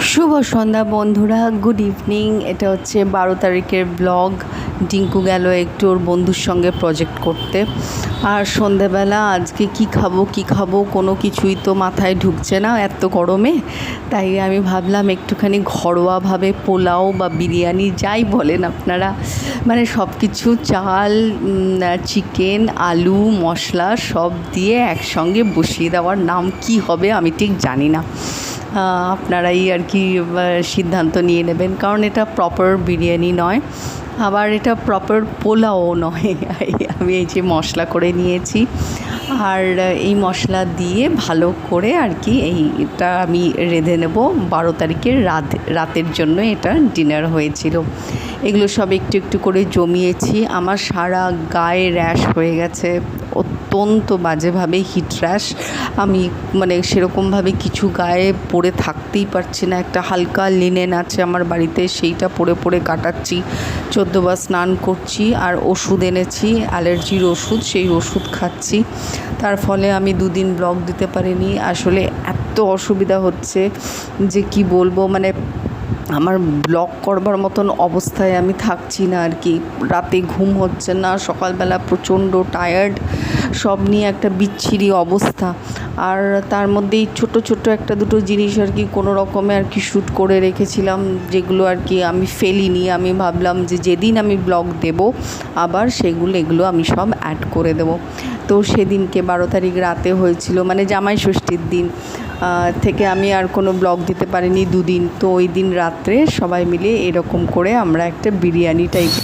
শুভ সন্ধ্যা বন্ধুরা, good evening. এটা হচ্ছে 12 তারিখের ব্লগ। ডিঙ্কু গেল একটু ওর বন্ধুর সঙ্গে প্রজেক্ট করতে। আর সন্ধেবেলা আজকে কি খাবো কোনো কিছুই তো মাথায় ঢুকছে না এত গরমে। তাই আমি ভাবলাম একটুখানি ঘরোয়াভাবে পোলাও বা বিরিয়ানি যাই বলেন আপনারা, মানে সব কিছু চাল, চিকেন, আলু, মশলা সব দিয়ে একসঙ্গে বসিয়ে দেওয়ার নাম কি হবে আমি ঠিক জানি না। আপনারাই আর কি সিদ্ধান্ত নিয়ে নেবেন, কারণ এটা প্রপার বিরিয়ানি নয়, আবার এটা প্রপার পোলাও নয়। আমি এই যে মশলা করে নিয়েছি, আর এই মশলা দিয়ে ভালো করে আর কি এইটা আমি রেঁধে নেব। 12 তারিখের রাতের জন্য এটা ডিনার হয়েছিল। এগুলো সব একটু একটু করে জমিয়েছি। আমার সারা গায়ে র্যাশ হয়ে গেছে, অত্যন্ত বাজেভাবে হিট র্যাশ। আমি মানে সেরকমভাবে কিছু গায়ে পরে থাকতেই পারছি না। একটা হালকা লিনেন আছে আমার বাড়িতে, সেইটা পরে কাটাচ্ছি। 14 বার স্নান করছি, আর ওষুধ এনেছি, অ্যালার্জির ওষুধ, সেই ওষুধ খাচ্ছি। তার ফলে আমি 2 দিন ব্লগ দিতে পারিনি। আসলে এত অসুবিধা হচ্ছে যে কি বলবো, মানে আমার ব্লগ করবার মতন অবস্থায় আমি থাকছি না আর কি। রাতে ঘুম হচ্ছে না, সকালবেলা প্রচণ্ড টায়ার্ড, সব নিয়ে একটা বিচ্ছিরি অবস্থা। আর তার মধ্যেই ছোট একটা দুটো জিনিস আর কি কোনো রকমে আর কি শ্যুট করে রেখেছিলাম, যেগুলো আর কি আমি ফেলিনি। আমি ভাবলাম যে যেদিন আমি ব্লগ দেব আবার এগুলো আমি সব অ্যাড করে দেব। তো সেদিনকে 12 তারিখ রাতে হয়েছিল, মানে জামাই ষষ্ঠীর দিন থেকে আমি আর কোনো ব্লগ দিতে পারিনি 2 দিন। তো ওই দিন রাত্রে সবাই মিলে এরকম করে আমরা একটা বিরিয়ানি টাইপ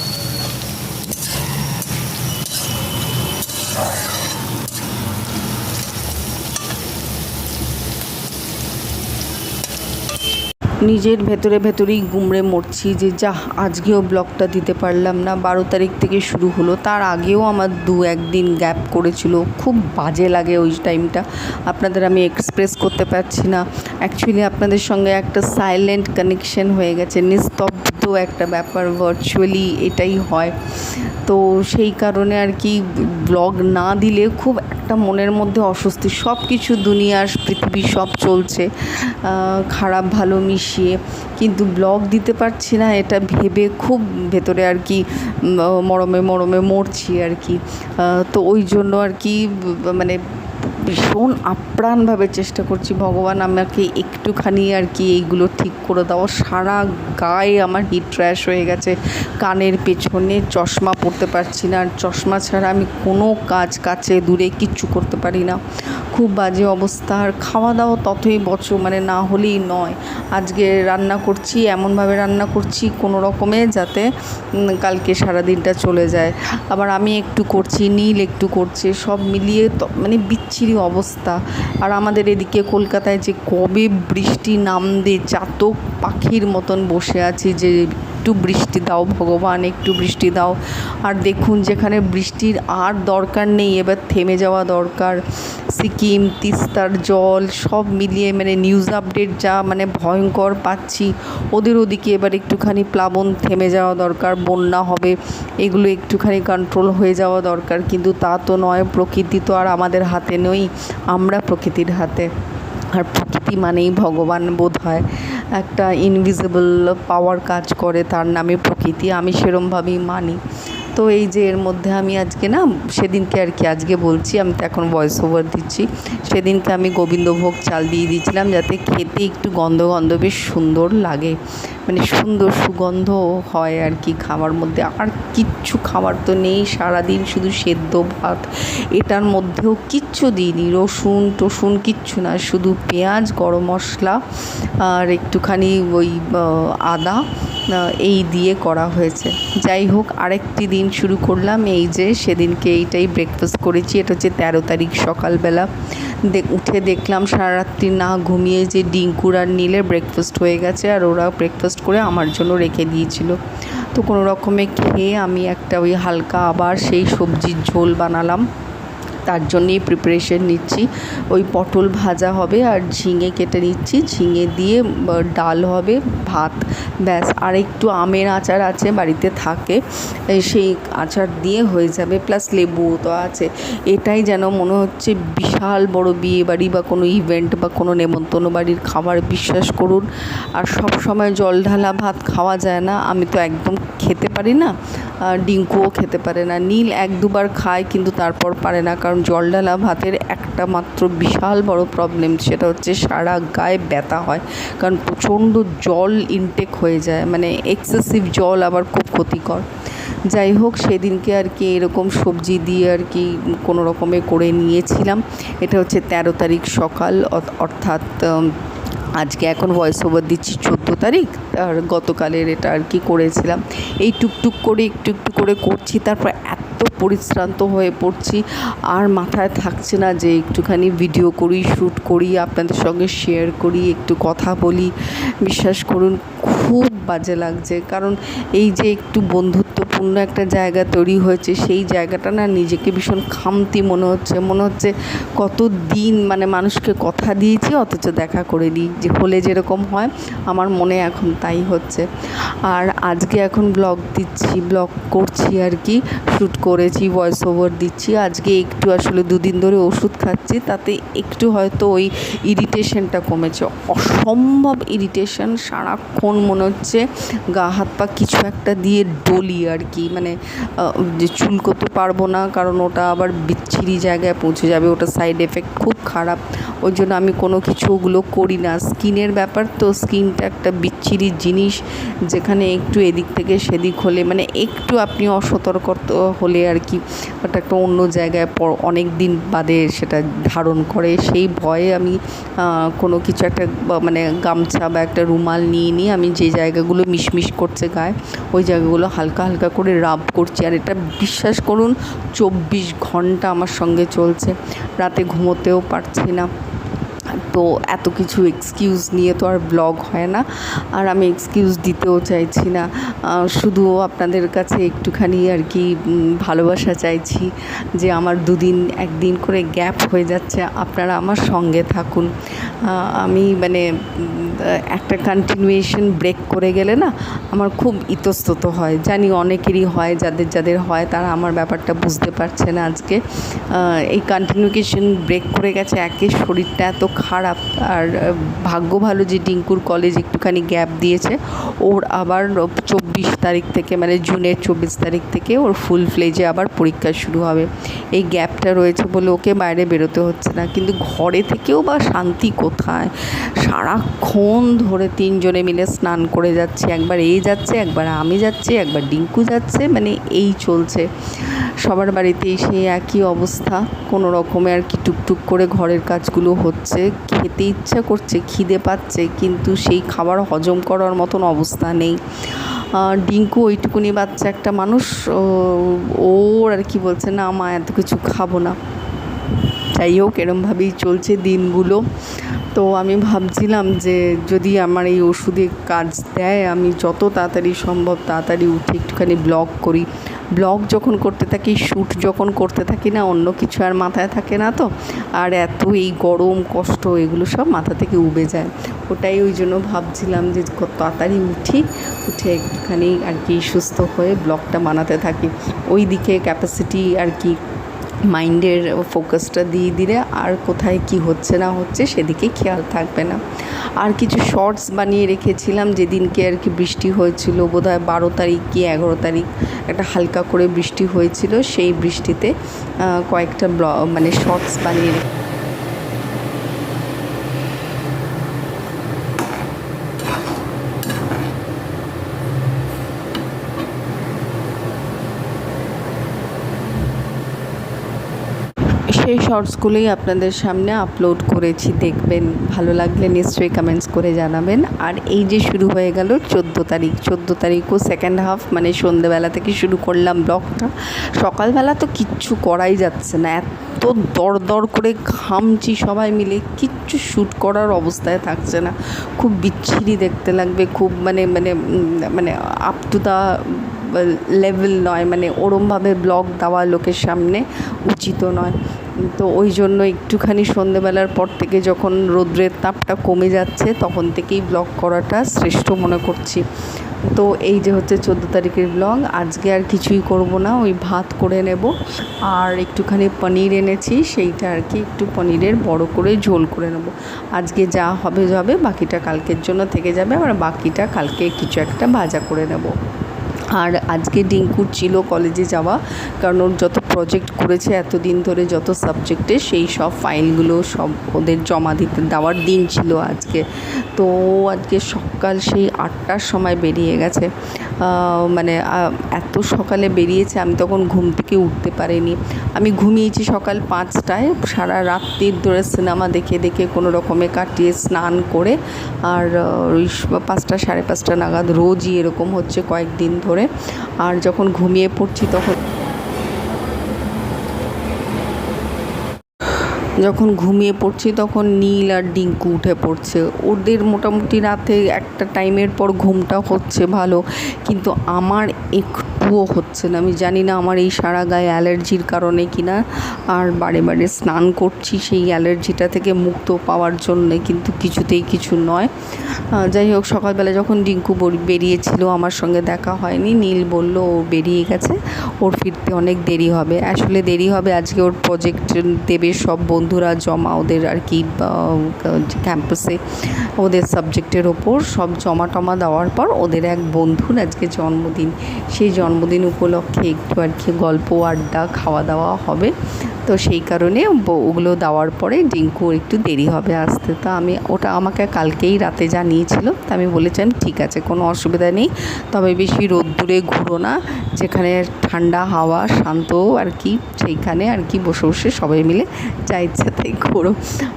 নিজের ভেতরেই গুমড়ে মরছি যে আজকেও ব্লগটা দিতে পারলাম না। 12 তারিখ থেকে শুরু হলো, তার আগেও আমার 2-1 দিন গ্যাপ করেছিল। খুব বাজে লাগে ওই টাইমটা, আপনাদের আমি এক্সপ্রেস করতে পারছি না। অ্যাকচুয়ালি আপনাদের সঙ্গে একটা সাইলেন্ট কানেকশন হয়ে গেছে, নিস্তব্ধ একটা ব্যাপার, ভার্চুয়ালি এটাই হয়। তো সেই কারণে আর কি ব্লগ না দিলে খুব একটা মনের মধ্যে অস্বস্তি। সব কিছু দুনিয়ার পৃথিবী সব চলছে খারাপ ভালো মিশিয়ে, কিন্তু ব্লগ দিতে পারছি না এটা ভেবে খুব ভেতরে আর কি মরমে মরছি আর কি। তো ওই জন্য আর কি মানে ভীষণ আপ্রাণভাবে চেষ্টা করছি, ভগবান আমাকে একটুখানি আর কি এইগুলো ঠিক করে দাও। সারা গায়ে আমার হিট র্যাশ হয়ে গেছে, কানের পেছনে চশমা পরতে পারছি না, আর চশমা ছাড়া আমি কোনো কাছে দূরে কিচ্ছু করতে পারি না। খুব বাজে অবস্থা। আর খাওয়া দাওয়া ততই মানে না হলেই নয়। আজকে রান্না করছি, এমনভাবে রান্না করছি কোনো রকমে যাতে কালকে সারাদিনটা চলে যায়। আবার আমি একটু করছি, নীল একটু করছে, সব মিলিয়ে মানে বিচ্ছিরি অবস্থা। আর আমাদের এদিকে কলকাতায় যে কবে বৃষ্টি নামবে চাতক পাখির মতন বসে আছি যে একটু বৃষ্টি দাও ভগবান, একটু বৃষ্টি দাও। আর দেখুন, যেখানে বৃষ্টির আর দরকার নেই এবার থেমে যাওয়া দরকার। সিকিম, তিস্তার জল সব মিলিয়ে মানে নিউজ আপডেট যা মানে ভয়ঙ্কর পাচ্ছি, ওদের ওদিকে এবার একটুখানি প্লাবন থেমে যাওয়া দরকার, বন্যা হবে, এগুলো একটুখানি কন্ট্রোল হয়ে যাওয়া দরকার। কিন্তু তা তো নয়, প্রকৃতি তো আর আমাদের হাতে নই, আমরা প্রকৃতির হাতে। আর প্রকৃতি মানেই ভগবান বোধ হয়, একটা ইনভিজিবল পাওয়ার কাজ করে, তার নামে প্রকৃতি, আমি সেরমভাবেই মানি। তো এই যে এর মধ্যে আমি আজকে না সেদিনকে আর কি আজকে বলছি, আমি তো এখন ভয়েস ওভার দিচ্ছি। সেদিনকে আমি গোবিন্দভোগ চাল দিয়ে দিয়েছিলাম যাতে খেতে একটু গন্ধ বেশ সুন্দর লাগে, মানে সুন্দর সুগন্ধ হয় আর কি খাবার মধ্যে। আর কিচ্ছু খাবার তো নেই, সারাদিন শুধু সেদ্ধ ভাত, এটার মধ্যেও কিচ্ছু দিইনি, রসুন কিচ্ছু না, শুধু পেঁয়াজ, গরম মশলা আর একটুখানি ওই আদা, এই দিয়ে করা হয়েছে। যাই হোক, আরেকটি দিন শুরু করলাম। এই যে সেদিনকে এইটাই ব্রেকফাস্ট করেছি, এটা হচ্ছে 13 তারিখ সকালবেলা। উঠে দেখলাম সারা রাত্রি না ঘুমিয়ে যে ডিঙ্কুর আর নীলের ব্রেকফাস্ট হয়ে গেছে, আর ওরা ব্রেকফাস্ট করে আমার জন্য রেখে দিয়েছিল। তো কোনো রকমে খেয়ে আমি একটা ওই হালকা আবার সেই সবজির ঝোল বানালাম, তার জন্যেই প্রিপারেশন নিচ্ছি। ওই পটল ভাজা হবে আর ঝিঙে কেটে নিচ্ছি, ঝিঙে দিয়ে ডাল হবে, ভাত, ব্যাস। আর একটু আমের আচার আছে, বাড়িতে থাকে, সেই আচার দিয়ে হয়ে যাবে, প্লাস লেবুও তো আছে। এটাই যেন মনে হচ্ছে বিশাল বড় বিয়ে বাড়ি বা কোনো ইভেন্ট বা কোনো নেমন্তন্ন বাড়ির খাবার, বিশ্বাস করুন। আর সব সময় জল ঢালা ভাত খাওয়া যায় না, আমি তো একদম খেতে পারি না, ডিঙ্কুও খেতে পারে না। নীল এক দুবার খায় কিন্তু তারপর পারে না, কারণ জল ঢালা ভাতের একটা মাত্র বিশাল বড় প্রবলেম, সেটা হচ্ছে সারা গায়ে ব্যথা হয়, কারণ প্রচণ্ড জল ইনটেক হয়ে যায়, মানে এক্সেসিভ জল আবার খুব ক্ষতিকর। যাই হোক, সেদিনকে আর কি এরকম সবজি দিয়ে আর কি কোনো রকমে করে নিয়েছিলাম। এটা হচ্ছে 13 তারিখ সকাল, অর্থাৎ আজকে এখন ভয়েস ওভার দিচ্ছি 14 তারিখ, আর গতকালের এটা আর কি করেছিলাম। এই টুকটুক করে একটু একটু করে করছি, তারপর এত পরিশ্রান্ত হয়ে পড়ছি, আর মাথায় থাকছে না যে একটুখানি ভিডিও করি, শ্যুট করি, আপনাদের সঙ্গে শেয়ার করি, একটু কথা বলি। বিশ্বাস করুন খুব বাজে লাগছে, কারণ এই যে একটু বন্ধুত্বপূর্ণ একটা জায়গা তৈরি হয়েছে, সেই জায়গাটা না নিজেকে ভীষণ খামতি মনে হচ্ছে কত দিন মানে মানুষকে কথা দিয়েছি অথচ দেখা করে দিই, যে হলে যেরকম হয়, আমার মনে এখন তাই হচ্ছে। আর আজকে এখন ব্লগ করছি আর কি, শ্যুট করেছি, ভয়েস ওভার দিচ্ছি। আজকে একটু আসলে 2 দিন ধরে ওষুধ খাচ্ছি, তাতে একটু হয়তো ওই ইরিটেশনটা কমেছে। অসম্ভব ইরিটেশন, সারাক্ষণ মনে হচ্ছে গা হাত পা কিছু একটা দিয়ে ডলি আর কি, মানে যে চুলকোতে পারবো না, কারণ ওটা আবার বিচ্ছিরি জায়গায় পৌঁছে যাবে, ওটা সাইড এফেক্ট খুব খারাপ। ওই জন্য আমি কোনো কিছু ওগুলো করি না। স্কিনের ব্যাপার তো, স্কিনটা একটা বিচ্ছিরি জিনিস, যেখানে একটু এদিক থেকে সেদিক হলে, মানে একটু আপনি অসতর্ক হলে আর কি ওটা একটা অন্য জায়গায় অনেক দিন বাদে সেটা ধারণ করে। সেই ভয়ে আমি কোনো কিছু একটা মানে গামছা বা একটা রুমাল নিয়ে আমি যে জায়গাগুলো মিশমিশ করছে গায়ে, ওই জায়গাগুলো হালকা হালকা করে রাব করছি। আর এটা বিশ্বাস করুন 24 ঘন্টা আমার সঙ্গে চলছে, রাতে ঘুমোতেও পারছি না। তো এত কিছু এক্সকিউজ নিয়ে তো আর ব্লগ হয় না, আর আমি এক্সকিউজ দিতেও চাইছি না। শুধু আপনাদের কাছে একটুখানি আর কি ভালোবাসা চাইছি, যে আমার 2 দিন 1 দিন করে গ্যাপ হয়ে যাচ্ছে, আপনারা আমার সঙ্গে থাকুন। আমি মানে একটা কন্টিনিউয়েশন ব্রেক করে গেলে না আমার খুব ইতস্তত হয়, জানি অনেকেরই হয়, যাদের হয় তারা আমার ব্যাপারটা বুঝতে পারছে না আজকে। এই কন্টিনিউয়েশন ব্রেক করে গেছে, একে শরীরটা এত খারাপ, আর ভাগ্য ভালো যে ডিঙ্কুর কলেজ একটুখানি গ্যাপ দিয়েছে, ওর আবার 24 তারিখ থেকে, মানে জুনের 24 তারিখ থেকে ওর ফুল ফ্লেজে আবার পরীক্ষা শুরু হবে। এই গ্যাপটা রয়েছে বলে ওকে বাইরে বেরোতে হচ্ছে না, কিন্তু ঘরে থেকেও বা শান্তি কোথায়, সারাক্ষণ ধরে 3 জনে মিলে স্নান করে যাচ্ছি, একবার এই যাচ্ছে, একবার আমি যাচ্ছি, একবার ডিঙ্কু যাচ্ছে, মানে এই চলছে সবার বাড়িতেই সেই একই অবস্থা। কোনো রকমে আর কি টুকটুক করে ঘরের কাজগুলো হচ্ছে, খেতে ইচ্ছা করছে, খিদে পাচ্ছে, কিন্তু সেই খাবার হজম করার মতন অবস্থা নেই। ডিঙ্কু ওইটুকুনি বাচ্চা একটা মানুষ, ওর আর কি বলছে না মা এত কিছু খাবো না। যাই হোক, এরমভাবেই চলছে দিনগুলো। তো আমি ভাবছিলাম যে যদি আমার এই ওষুধে কাজ দেয়, আমি যত তাড়াতাড়ি সম্ভব তাড়াতাড়ি উঠে একটুখানি ব্লগ করি। ব্লগ যখন করতে থাকি, শ্যুট যখন করতে থাকি না, অন্য কিছু আর মাথায় থাকে না তো, আর এত এই গরম কষ্ট এগুলো সব মাথা থেকে উবে যায়। ওটাই ওই জন্য ভাবছিলাম যে কত তাড়াতাড়ি উঠে একটুখানি আর কি সুস্থ হয়ে ব্লগটা বানাতে থাকি। ওই দিকে ক্যাপাসিটি আর কি মাইন্ডের ফোকাসটা দিয়ে দিলে আর কোথায় কি হচ্ছে না হচ্ছে সেদিকে খেয়াল থাকবে না। আর কিছু শর্টস বানিয়ে রেখেছিলাম যেদিনকে আর কি বৃষ্টি হয়েছিল, বোধহয় 12 তারিখ কি 11 তারিখ একটা হালকা করে বৃষ্টি হয়েছিল, সেই বৃষ্টিতে কয়েকটা মানে শর্টস বানিয়ে সেই শর্টসগুলোই আপনাদের সামনে আপলোড করেছি, দেখবেন। ভালো লাগলে নিশ্চয়ই কমেন্টস করে জানাবেন। আর এই যে শুরু হয়ে গেল 14 তারিখও সেকেন্ড হাফ, মানে সন্ধ্যেবেলা থেকে শুরু করলাম ব্লগটা। সকালবেলা তো কিচ্ছু করাই যাচ্ছে না, এত দর করে ঘামছি সবাই মিলে, কিচ্ছু শ্যুট করার অবস্থায় থাকছে না, খুব বিচ্ছিরি দেখতে লাগবে, খুব মানে আপ টু দ্য লেভেল নয়, মানে ওরমভাবে ব্লগ দেওয়া লোকের সামনে উচিত নয়। তো ওই জন্য একটুখানি সন্ধেবেলার পর থেকে যখন রৌদ্রের তাপটা কমে যাচ্ছে তখন থেকেই ব্লগ করাটা শ্রেষ্ঠ মনে করছি। তো এই যে হচ্ছে 14 তারিখের ব্লগ। আজকে আর কিছুই করব না, ওই ভাত করে নেব আর একটুখানি পনির এনেছি, সেইটা আর কি একটু পনিরের বড় করে ঝোল করে নেব। আজকে যা হবে যাবে, বাকিটা কালকের জন্য থেকে যাবে, আর বাকিটা কালকে কিছু একটা ভাজা করে নেব। আর আজকে ডিঙ্কুর ছিল কলেজে যাওয়া, কারণ ওর যত প্রজেক্ট করেছে এতদিন ধরে, যত সাবজেক্টে, সেই সব ফাইলগুলো সব ওদের জমা দিতে দেওয়ার দিন ছিল আজকে। তো আজকে সকাল সেই 8টার সময় বেরিয়ে গেছে, মানে এত সকালে বেরিয়েছে, আমি তখন ঘুম থেকে উঠতে পারিনি। আমি ঘুমিয়েছি সকাল 5টায়, সারা রাত্রির ধরে সিনেমা দেখে দেখে কোনো রকমে কাটিয়ে স্নান করে, আর ওই 5টা 5:30 নাগাদ রোজই এরকম হচ্ছে কয়েকদিন ধরে। আর যখন ঘুমিয়ে পড়ছি তখন নীল আর ডিঙ্কু উঠে পড়ছে। ওদের মোটামুটি রাতে একটা টাইমের পর ঘুমটা হচ্ছে ভালো, কিন্তু আমার একটুও হচ্ছে না। আমি জানি না আমার এই সারা গায়ে অ্যালার্জির কারণে কিনা, আর বারে বারে স্নান করছি সেই অ্যালার্জিটা থেকে মুক্ত পাওয়ার জন্যে, কিন্তু কিছুতেই কিছু নয়। যাই হোক, সকালবেলা যখন ডিঙ্কু বেরিয়েছিল আমার সঙ্গে দেখা হয়নি। নীল বলল ও বেরিয়ে গেছে, ওর ফিরতে অনেক দেরি হবে। আসলে দেরি হবে, আজকে ওর প্রজেক্ট দেবে সব বন্ধুরা জমা, ওদের আর কি ক্যাম্পাসে ওদের সাবজেক্টের ওপর সব জমা টমা দেওয়ার পর ওদের এক বন্ধুর আজকে জন্মদিন। সেই জন্মদিন উপলক্ষে একটু আর কি গল্প আড্ডা খাওয়া দাওয়া হবে। তো সেই কারণে ওগুলো দেওয়ার পরে ডিঙ্কুর একটু দেরি হবে আসতে। তো ওটা আমাকে কালকেই রাতে জানিয়েছিল। তো আমি বলেছিলাম ঠিক আছে, কোনো অসুবিধা নেই, তবে বেশি রোদ্দুরে ঘুরো না, যেখানে ঠান্ডা হাওয়া শান্ত আর কি, সেইখানে আর কি বসে বসে সবাই মিলে যা ইচ্ছা তাই ঘোরো।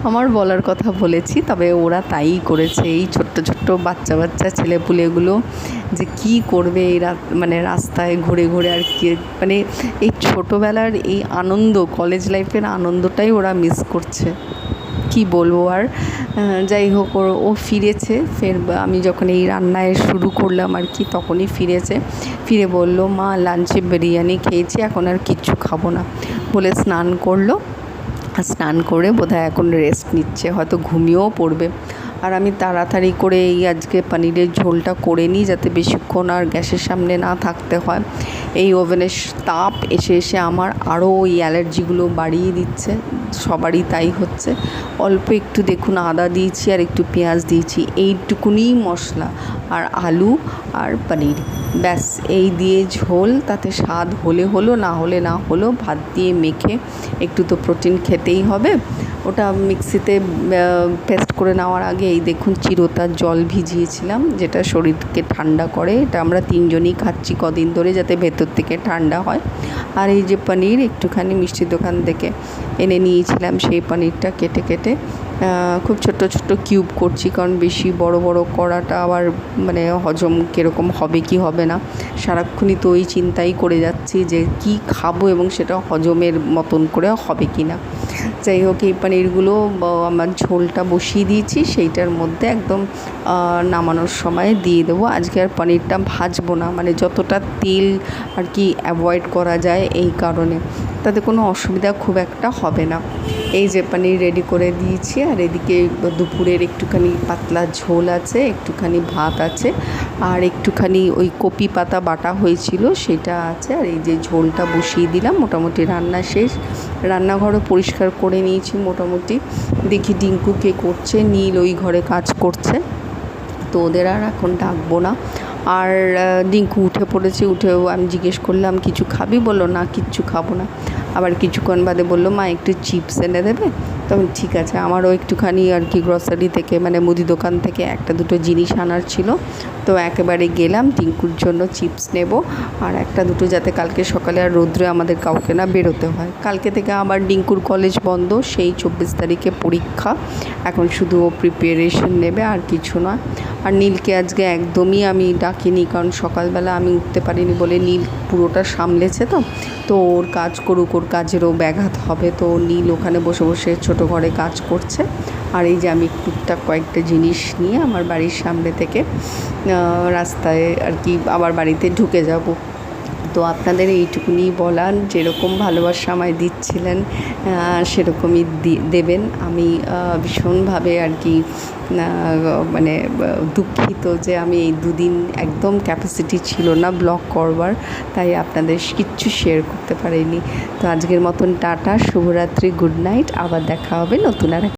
আমার বলার কথা বলেছি, তবে ওরা তাই করেছে। এই ছোট্ট ছোট্ট বাচ্চা বাচ্চা ছেলেপুলেগুলো যে কি করবে এই মানে রাস্তায় ঘুরে ঘুরে, আর কি মানে এই ছোটোবেলার এই আনন্দ, কলেজ লাইফের আনন্দটাই ওরা মিস করছে, কি বলবো আর। যাই হোক, ও ফিরেছে। আমি যখন এই রান্নায় শুরু করলাম আর কি, তখনই ফিরে বলল মা লাঞ্চে বিরিয়ানি খেয়েছি, এখন আর কিচ্ছু খাবো না বলে স্নান করলো। স্নান করে বোধহয় এখন রেস্ট নিচ্ছে, হয়তো ঘুমিয়েও পড়বে। আর আমি তাড়াতাড়ি করে এই আজকে পনিরের ঝোলটা করে নিই, যাতে বেশিক্ষণ আর গ্যাসের সামনে না থাকতে হয়। এই ওভেনের তাপ এসে এসে আমার আরও ওই অ্যালার্জিগুলো বাড়িয়ে দিচ্ছে, সবারই তাই হচ্ছে। অল্প একটু দেখুন আদা দিয়েছি আর একটু পেঁয়াজ দিয়েছি, এইটুকুনি মশলা আর আলু আর পনির, ব্যাস এই দিয়ে ঝোল। তাতে স্বাদ হলে হলো, না হলে না হলো, ভাত দিয়ে মেখে একটু তো প্রোটিন খেতেই হবে। ওটা মিক্সিতে পেস্ট করে নেওয়ার আগে এই দেখুন চিরতার জল ভিজিয়েছিলাম, যেটা শরীরকে ঠান্ডা করে। এটা আমরা 3জনই খাচ্ছি কদিন ধরে, যাতে ভেতর থেকে ঠান্ডা হয়। আর এই যে পনির একটুখানি মিষ্টির দোকান থেকে এনে নিয়েছিলাম, সেই পনিরটা কেটে কেটে খুব ছোট্ট ছোট্ট কিউব করছি, কারণ বেশি বড় বড় করাটা আবার মানে হজম কীরকম হবে কি হবে না, সারাক্ষণই তো ওই চিন্তাই করে যাচ্ছি যে কি খাবো এবং সেটা হজমের মতন করে হবে কি না। যাই হোক, এই পনিরগুলো আমার ঝোলটা বসিয়ে দিয়েছি, সেইটার মধ্যে একদম নামানোর সময় দিয়ে দেবো। আজকে আর পনিরটা ভাজবো না, মানে যতটা তেল আর কি অ্যাভয়েড করা যায় এই কারণে, তাতে কোনো অসুবিধা খুব একটা হবে না। এই যে পনির রেডি করে দিয়েছি, আর এদিকে দুপুরের একটুখানি পাতলা ঝোল আছে, একটুখানি ভাত আছে, আর একটুখানি ওই কপি পাতা বাটা হয়েছিল সেটা আছে। আর এই যে ঝোলটা বসিয়ে দিলাম, মোটামুটি রান্না শেষ। রান্নাঘরও পরিষ্কার করে নিয়েছি মোটামুটি। দেখি ডিঙ্কু কে করছে, নীল ওই ঘরে কাজ করছে, তো ওদের আর এখন ডাকবো না। আর ডিঙ্কু উঠে পড়েছে, উঠেও আমি জিজ্ঞেস করলাম কিছু খাবি, বললো না কিচ্ছু খাবো না। আবার কিছুক্ষণ বাদে বললো মা একটু চিপস এনে দেবে, তখন ঠিক আছে। আমারও একটুখানি আর কি গ্রসারি থেকে মানে মুদি দোকান থেকে একটা দুটো জিনিস আনার ছিল, তো একেবারে গেলাম ডিঙ্কুর জন্য চিপস নেব, আর একটা দুটো যাতে কালকে সকালে আর রৌদ্রে আমাদের কাউকে না বেরোতে হয়। কালকে থেকে আবার ডিঙ্কুর কলেজ বন্ধ, সেই 24 তারিখে পরীক্ষা, এখন শুধু ও প্রিপারেশন নেবে আর কিছু নয়। আর নীলকে আজকে একদমই আমি ডাকিনি, কারণ সকালবেলা আমি উঠতে পারিনি বলে নীল পুরোটা সামলেছে। তো ওর কাজ করুক, ওর কাজেরও ব্যাঘাত হবে, তো নীল ওখানে বসে বসে ছোটো ঘরে কাজ করছে। আর এই যে আমি টুকটাক কয়েকটা জিনিস নিয়ে আমার বাড়ির সামনে থেকে রাস্তায় আর কি আবার বাড়িতে ঢুকে যাব। তো তো আপনাদের এইটুকুনি বলার, যেরকম ভালোবাসা আমায় দিচ্ছিলেন সেরকমই দেবেন। আমি ভীষণভাবে আর কি মানে দুঃখিত যে আমি এই দুদিন একদম ক্যাপাসিটি ছিল না ব্লগ করবার, তাই আপনাদের কিচ্ছু শেয়ার করতে পারিনি। তো আজকের মতন টাটা, শুভরাত্রি, গুড নাইট। আবার দেখা হবে নতুন আর